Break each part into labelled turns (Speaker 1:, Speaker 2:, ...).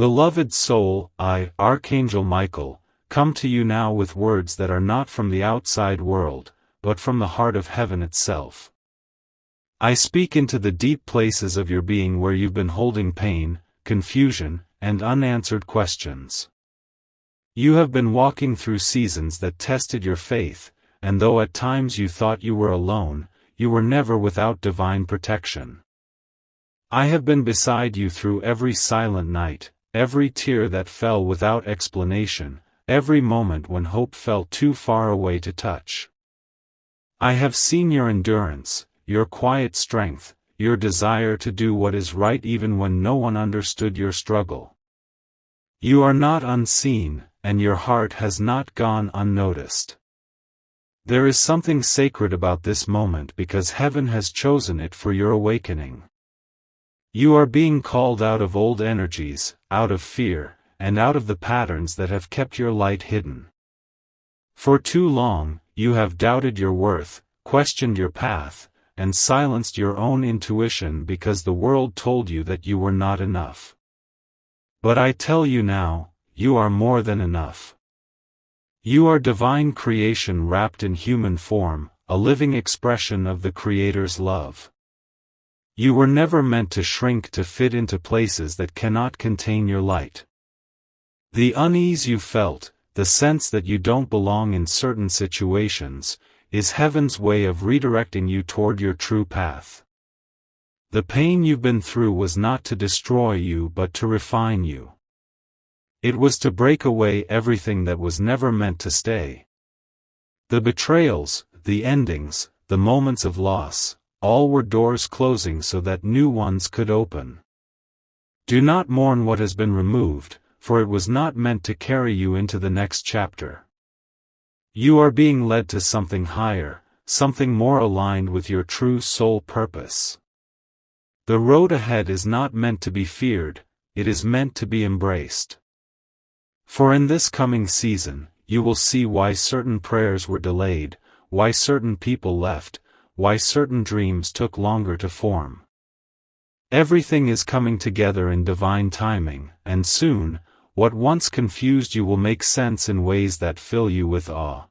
Speaker 1: Beloved soul, I, Archangel Michael, come to you now with words that are not from the outside world, but from the heart of heaven itself. I speak into the deep places of your being where you've been holding pain, confusion, and unanswered questions. You have been walking through seasons that tested your faith, and though at times you thought you were alone, you were never without divine protection. I have been beside you through every silent night, every tear that fell without explanation, every moment when hope felt too far away to touch. I have seen your endurance, your quiet strength, your desire to do what is right even when no one understood your struggle. You are not unseen, and your heart has not gone unnoticed. There is something sacred about this moment because heaven has chosen it for your awakening. You are being called out of old energies, out of fear, and out of the patterns that have kept your light hidden. For too long, you have doubted your worth, questioned your path, and silenced your own intuition because the world told you that you were not enough. But I tell you now, you are more than enough. You are divine creation wrapped in human form, a living expression of the Creator's love. You were never meant to shrink to fit into places that cannot contain your light. The unease you felt, the sense that you don't belong in certain situations, is heaven's way of redirecting you toward your true path. The pain you've been through was not to destroy you but to refine you. It was to break away everything that was never meant to stay. The betrayals, the endings, the moments of loss, all were doors closing so that new ones could open. Do not mourn what has been removed, for it was not meant to carry you into the next chapter. You are being led to something higher, something more aligned with your true soul purpose. The road ahead is not meant to be feared, it is meant to be embraced. For in this coming season, you will see why certain prayers were delayed, why certain people left, why certain dreams took longer to form. Everything is coming together in divine timing, and soon, what once confused you will make sense in ways that fill you with awe.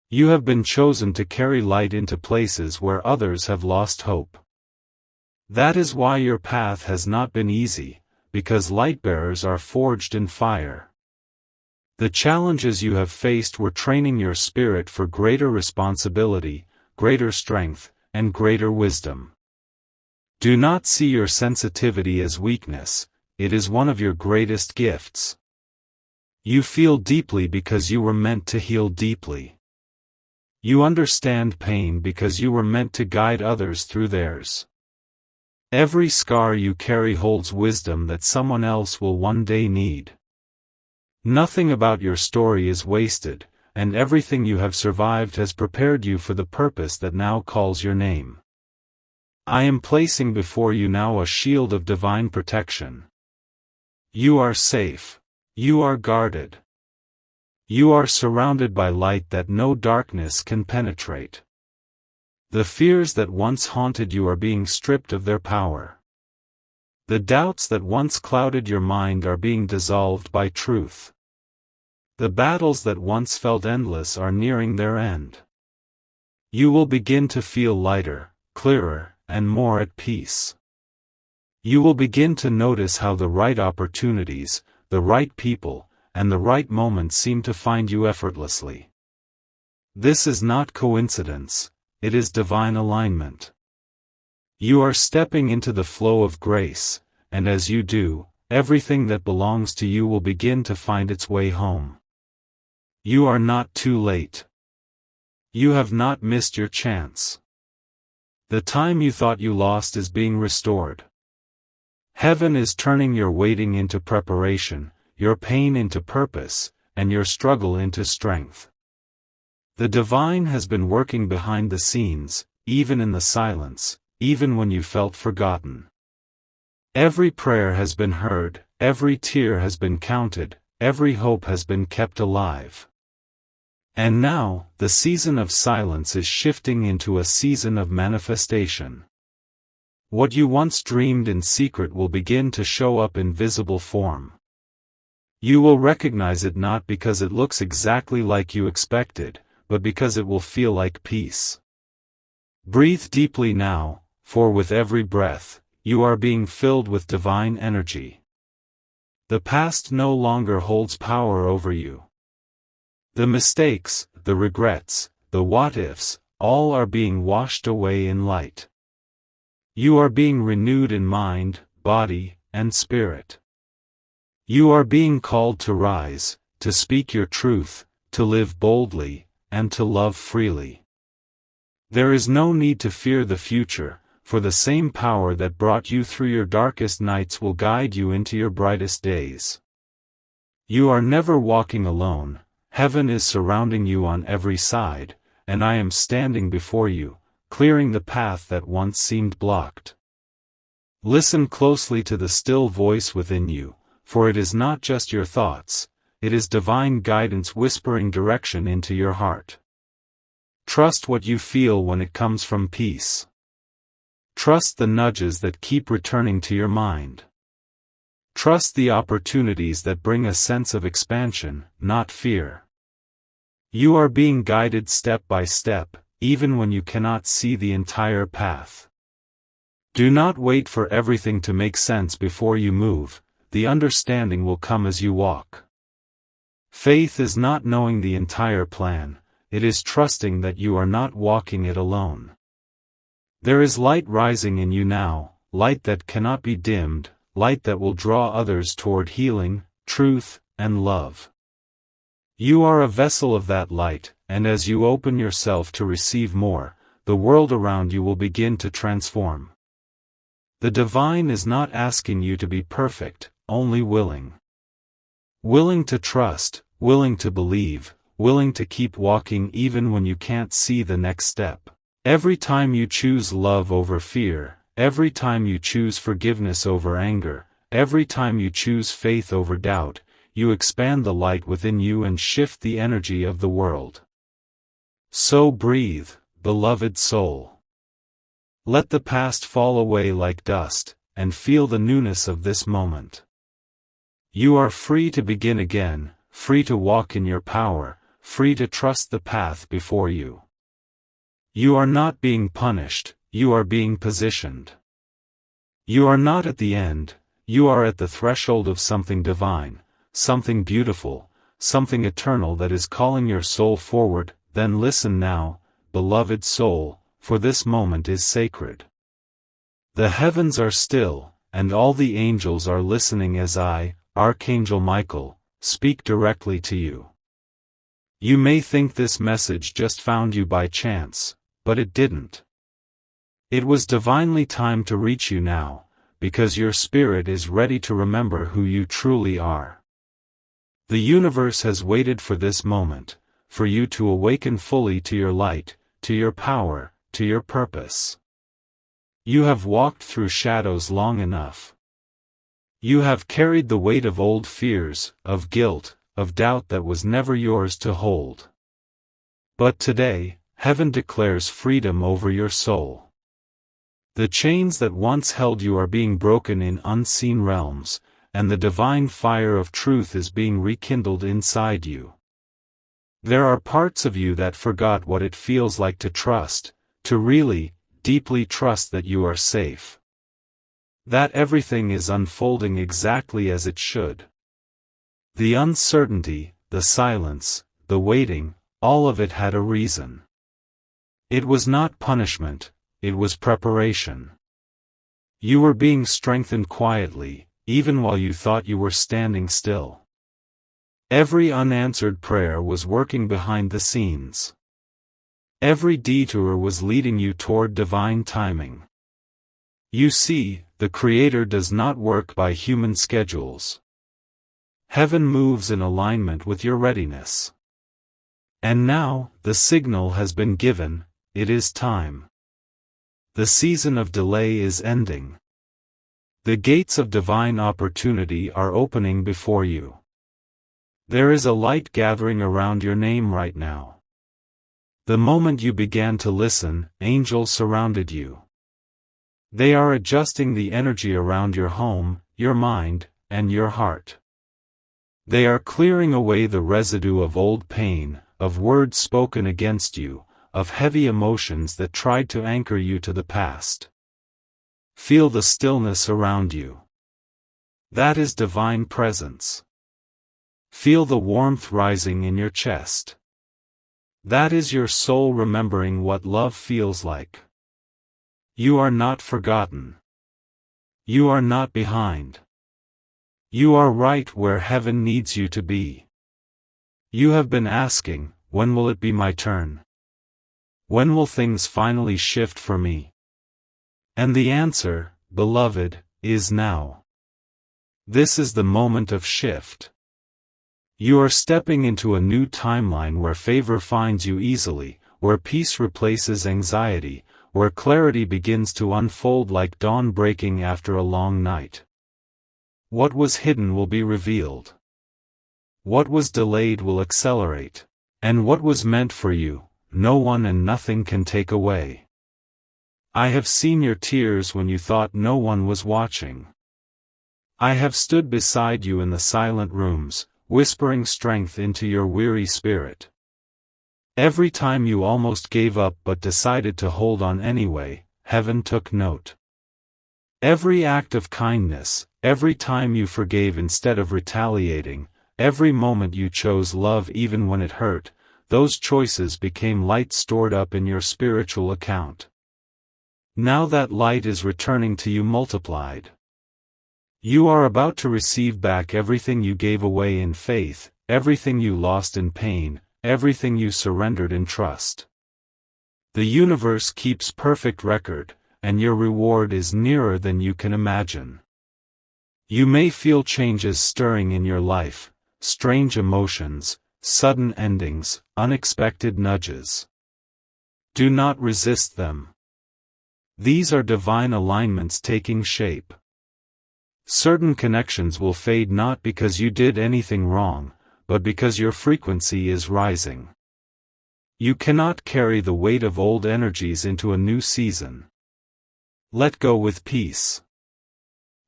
Speaker 1: You have been chosen to carry light into places where others have lost hope. That is why your path has not been easy, because light-bearers are forged in fire. The challenges you have faced were training your spirit for greater responsibility, greater strength, and greater wisdom. Do not see your sensitivity as weakness, it is one of your greatest gifts. You feel deeply because you were meant to heal deeply. You understand pain because you were meant to guide others through theirs. Every scar you carry holds wisdom that someone else will one day need. Nothing about your story is wasted, and everything you have survived has prepared you for the purpose that now calls your name. I am placing before you now a shield of divine protection. You are safe. You are guarded. You are surrounded by light that no darkness can penetrate. The fears that once haunted you are being stripped of their power. The doubts that once clouded your mind are being dissolved by truth. The battles that once felt endless are nearing their end. You will begin to feel lighter, clearer, and more at peace. You will begin to notice how the right opportunities, the right people, and the right moments seem to find you effortlessly. This is not coincidence, it is divine alignment. You are stepping into the flow of grace, and as you do, everything that belongs to you will begin to find its way home. You are not too late. You have not missed your chance. The time you thought you lost is being restored. Heaven is turning your waiting into preparation, your pain into purpose, and your struggle into strength. The divine has been working behind the scenes, even in the silence, even when you felt forgotten. Every prayer has been heard, every tear has been counted, every hope has been kept alive. And now, the season of silence is shifting into a season of manifestation. What you once dreamed in secret will begin to show up in visible form. You will recognize it not because it looks exactly like you expected, but because it will feel like peace. Breathe deeply now, for with every breath, you are being filled with divine energy. The past no longer holds power over you. The mistakes, the regrets, the what-ifs, all are being washed away in light. You are being renewed in mind, body, and spirit. You are being called to rise, to speak your truth, to live boldly, and to love freely. There is no need to fear the future, for the same power that brought you through your darkest nights will guide you into your brightest days. You are never walking alone, heaven is surrounding you on every side, and I am standing before you, clearing the path that once seemed blocked. Listen closely to the still voice within you, for it is not just your thoughts, it is divine guidance whispering direction into your heart. Trust what you feel when it comes from peace. Trust the nudges that keep returning to your mind. Trust the opportunities that bring a sense of expansion, not fear. You are being guided step by step, even when you cannot see the entire path. Do not wait for everything to make sense before you move, the understanding will come as you walk. Faith is not knowing the entire plan, it is trusting that you are not walking it alone. There is light rising in you now, light that cannot be dimmed, light that will draw others toward healing, truth, and love. You are a vessel of that light, and as you open yourself to receive more, the world around you will begin to transform. The divine is not asking you to be perfect, only willing. Willing to trust, willing to believe, willing to keep walking even when you can't see the next step. Every time you choose love over fear, every time you choose forgiveness over anger, every time you choose faith over doubt, you expand the light within you and shift the energy of the world. So breathe, beloved soul. Let the past fall away like dust, and feel the newness of this moment. You are free to begin again, free to walk in your power, free to trust the path before you. You are not being punished, you are being positioned. You are not at the end, you are at the threshold of something divine, something beautiful, something eternal that is calling your soul forward. Then listen now, beloved soul, for this moment is sacred. The heavens are still, and all the angels are listening as I, Archangel Michael, speak directly to you. You may think this message just found you by chance, but it didn't. It was divinely timed to reach you now, because your spirit is ready to remember who you truly are. The universe has waited for this moment, for you to awaken fully to your light, to your power, to your purpose. You have walked through shadows long enough. You have carried the weight of old fears, of guilt, of doubt that was never yours to hold. But today, heaven declares freedom over your soul. The chains that once held you are being broken in unseen realms, and the divine fire of truth is being rekindled inside you. There are parts of you that forgot what it feels like to trust, to really, deeply trust that you are safe. That everything is unfolding exactly as it should. The uncertainty, the silence, the waiting, all of it had a reason. It was not punishment, it was preparation. You were being strengthened quietly, even while you thought you were standing still. Every unanswered prayer was working behind the scenes. Every detour was leading you toward divine timing. You see, the Creator does not work by human schedules. Heaven moves in alignment with your readiness. And now, the signal has been given, it is time. The season of delay is ending. The gates of divine opportunity are opening before you. There is a light gathering around your name right now. The moment you began to listen, angels surrounded you. They are adjusting the energy around your home, your mind, and your heart. They are clearing away the residue of old pain, of words spoken against you, of heavy emotions that tried to anchor you to the past. Feel the stillness around you. That is divine presence. Feel the warmth rising in your chest. That is your soul remembering what love feels like. You are not forgotten. You are not behind. You are right where heaven needs you to be. You have been asking, when will it be my turn? When will things finally shift for me? And the answer, beloved, is now. This is the moment of shift. You are stepping into a new timeline where favor finds you easily, where peace replaces anxiety, where clarity begins to unfold like dawn breaking after a long night. What was hidden will be revealed. What was delayed will accelerate. And what was meant for you, no one and nothing can take away. I have seen your tears when you thought no one was watching. I have stood beside you in the silent rooms, whispering strength into your weary spirit. Every time you almost gave up but decided to hold on anyway, heaven took note. Every act of kindness, every time you forgave instead of retaliating, every moment you chose love even when it hurt, those choices became light stored up in your spiritual account. Now that light is returning to you multiplied. You are about to receive back everything you gave away in faith, everything you lost in pain, everything you surrendered in trust. The universe keeps perfect record, and your reward is nearer than you can imagine. You may feel changes stirring in your life, strange emotions, sudden endings, unexpected nudges. Do not resist them. These are divine alignments taking shape. Certain connections will fade not because you did anything wrong, but because your frequency is rising. You cannot carry the weight of old energies into a new season. Let go with peace.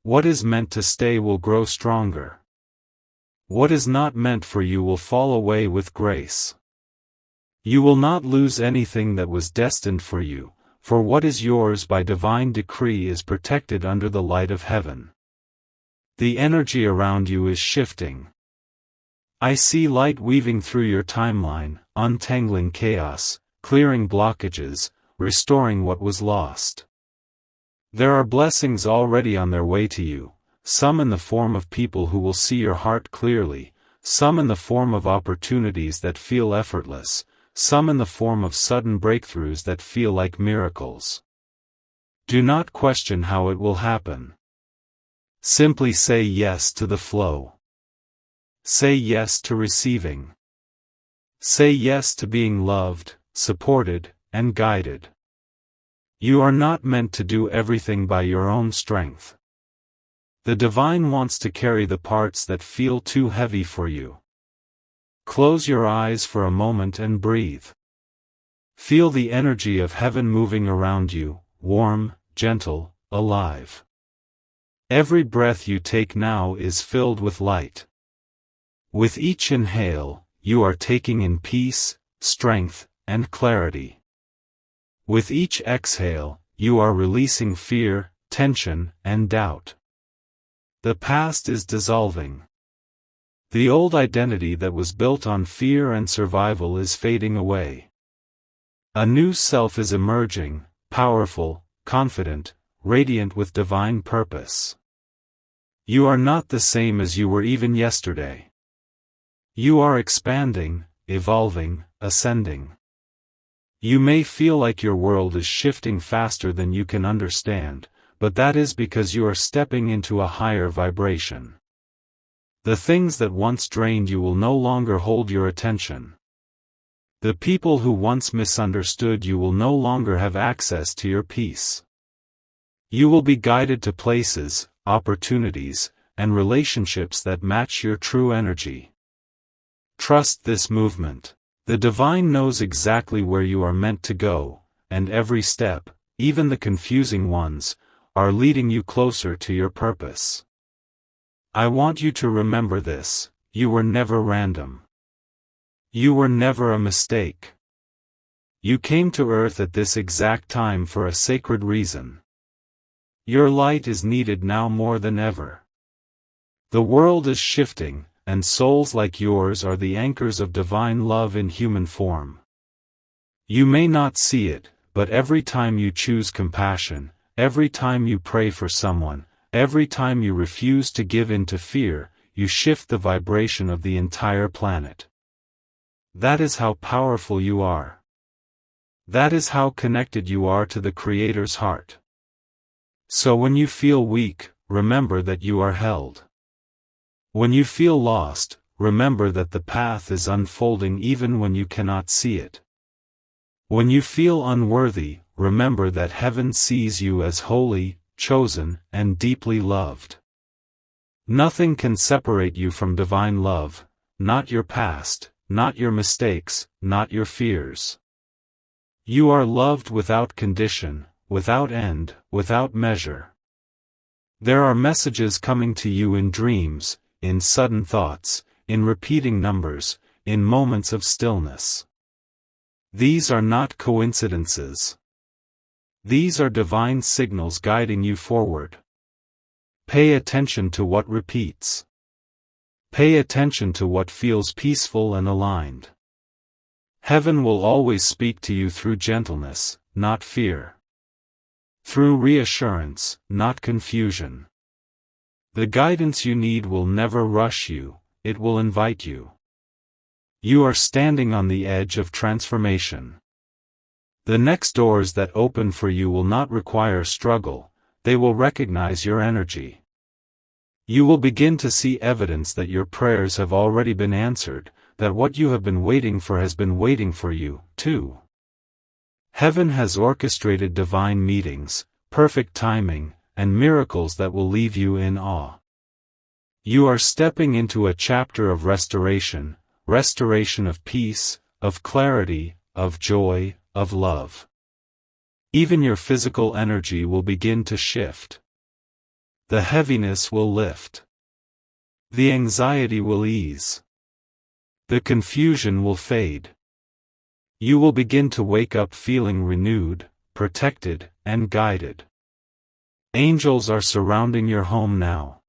Speaker 1: What is meant to stay will grow stronger. What is not meant for you will fall away with grace. You will not lose anything that was destined for you, for what is yours by divine decree is protected under the light of heaven. The energy around you is shifting. I see light weaving through your timeline, untangling chaos, clearing blockages, restoring what was lost. There are blessings already on their way to you, some in the form of people who will see your heart clearly, some in the form of opportunities that feel effortless, some in the form of sudden breakthroughs that feel like miracles. Do not question how it will happen. Simply say yes to the flow. Say yes to receiving. Say yes to being loved, supported, and guided. You are not meant to do everything by your own strength. The divine wants to carry the parts that feel too heavy for you. Close your eyes for a moment and breathe. Feel the energy of heaven moving around you, warm, gentle, alive. Every breath you take now is filled with light. With each inhale, you are taking in peace, strength, and clarity. With each exhale, you are releasing fear, tension, and doubt. The past is dissolving. The old identity that was built on fear and survival is fading away. A new self is emerging, powerful, confident, radiant with divine purpose. You are not the same as you were even yesterday. You are expanding, evolving, ascending. You may feel like your world is shifting faster than you can understand, but that is because you are stepping into a higher vibration. The things that once drained you will no longer hold your attention. The people who once misunderstood you will no longer have access to your peace. You will be guided to places, opportunities, and relationships that match your true energy. Trust this movement. The divine knows exactly where you are meant to go, and every step, even the confusing ones, are leading you closer to your purpose. I want you to remember this: you were never random. You were never a mistake. You came to Earth at this exact time for a sacred reason. Your light is needed now more than ever. The world is shifting, and souls like yours are the anchors of divine love in human form. You may not see it, but every time you choose compassion, every time you pray for someone, every time you refuse to give in to fear, you shift the vibration of the entire planet. That is how powerful you are. That is how connected you are to the Creator's heart. So when you feel weak, remember that you are held. When you feel lost, remember that the path is unfolding even when you cannot see it. When you feel unworthy, remember that heaven sees you as holy, chosen, and deeply loved. Nothing can separate you from divine love, not your past, not your mistakes, not your fears. You are loved without condition, without end, without measure. There are messages coming to you in dreams, in sudden thoughts, in repeating numbers, in moments of stillness. These are not coincidences. These are divine signals guiding you forward. Pay attention to what repeats. Pay attention to what feels peaceful and aligned. Heaven will always speak to you through gentleness, not fear. Through reassurance, not confusion. The guidance you need will never rush you, it will invite you. You are standing on the edge of transformation. The next doors that open for you will not require struggle, they will recognize your energy. You will begin to see evidence that your prayers have already been answered, that what you have been waiting for has been waiting for you, too. Heaven has orchestrated divine meetings, perfect timing, and miracles that will leave you in awe. You are stepping into a chapter of restoration of peace, of clarity, of joy, of love. Even your physical energy will begin to shift. The heaviness will lift. The anxiety will ease. The confusion will fade. You will begin to wake up feeling renewed, protected, and guided. Angels are surrounding your home now.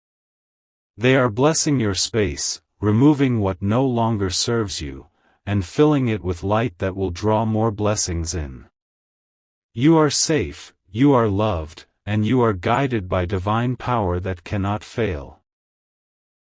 Speaker 1: They are blessing your space, removing what no longer serves you, and filling it with light that will draw more blessings in. You are safe, you are loved, and you are guided by divine power that cannot fail.